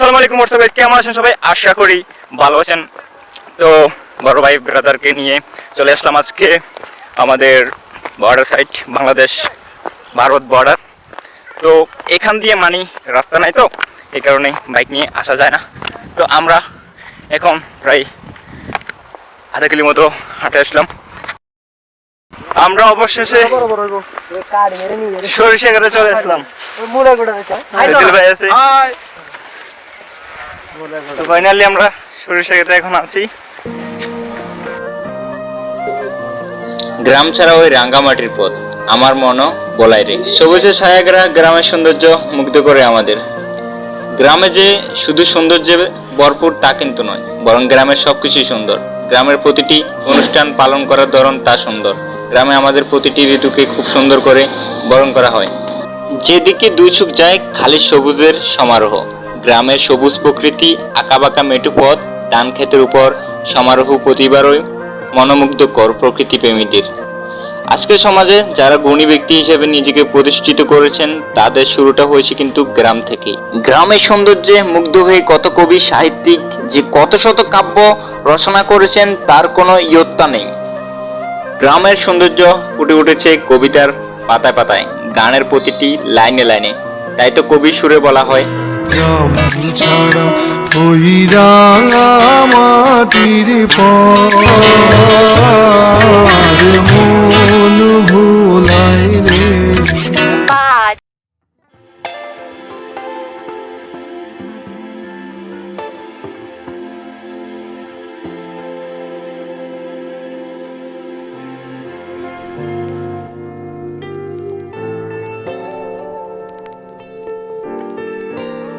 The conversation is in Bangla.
আসসালামু আলাইকুম গাইস, কেমন আছেন সবাই? আশা করি ভালো আছেন। তো বড় ভাই ব্রাদারকে নিয়ে চলে আসলাম আজকে আমাদের border side, Bangladesh Bharat border. তো এখান দিয়ে রাস্তা নাই, তো এই কারণে বাইক নিয়ে আসা যায় না। তো আমরা এখন প্রায় আধা কিলো মতো হাঁটে আসলাম। আমরা অবশেষে সরিষা খেতে চলে আসলাম। ভাই আছে, তো ফাইনালি আমরা সরিষা খেতে এখন আছি। গ্রাম ছাড়া ওই রাঙ্গামাটির পথ আমার মনও বলাই রে। সবুজে ছায়াগ্রা গ্রামের সৌন্দর্য মুগ্ধ করে আমাদের। গ্রামে যে শুধু সৌন্দর্যে ভরপুর তা কিন্তু নয়, বরং গ্রামের সবকিছুই সুন্দর। গ্রামের প্রতিটি অনুষ্ঠান পালন করার ধরন তা সুন্দর। গ্রামে আমাদের প্রতিটি ঋতুকে খুব সুন্দর করে বরণ করা হয়। যেদিকে দুই চোখ যায় খালি সবুজের সমারোহ। গ্রামের সবুজ প্রকৃতি, আঁকাবাঁকা মেটু পথ, ধান ক্ষেতের উপর সমারোহ প্রতিবারই মনোমুগ্ধকর প্রকৃতি প্রেমীদের। আজকের সমাজে যারা গুণী ব্যক্তি হিসেবে নিজেকে প্রতিষ্ঠিত করেছেন, তাদের শুরুটা হয়েছে কিন্তু গ্রাম থেকেই। গ্রামের সৌন্দর্যে মুগ্ধ হয়ে কত কবি সাহিত্যিক যে কত শত কাব্য রচনা করেছেন তার কোনো ইয়ত্তা নেই। গ্রামের সৌন্দর্য ফুটে উঠেছে কবিতার পাতায় পাতায়, গানের প্রতিটি লাইনে লাইনে। তাই তো কবির সুরে বলা হয়, গ্রাম ছাড়া ওই রাঙামাটির পর মন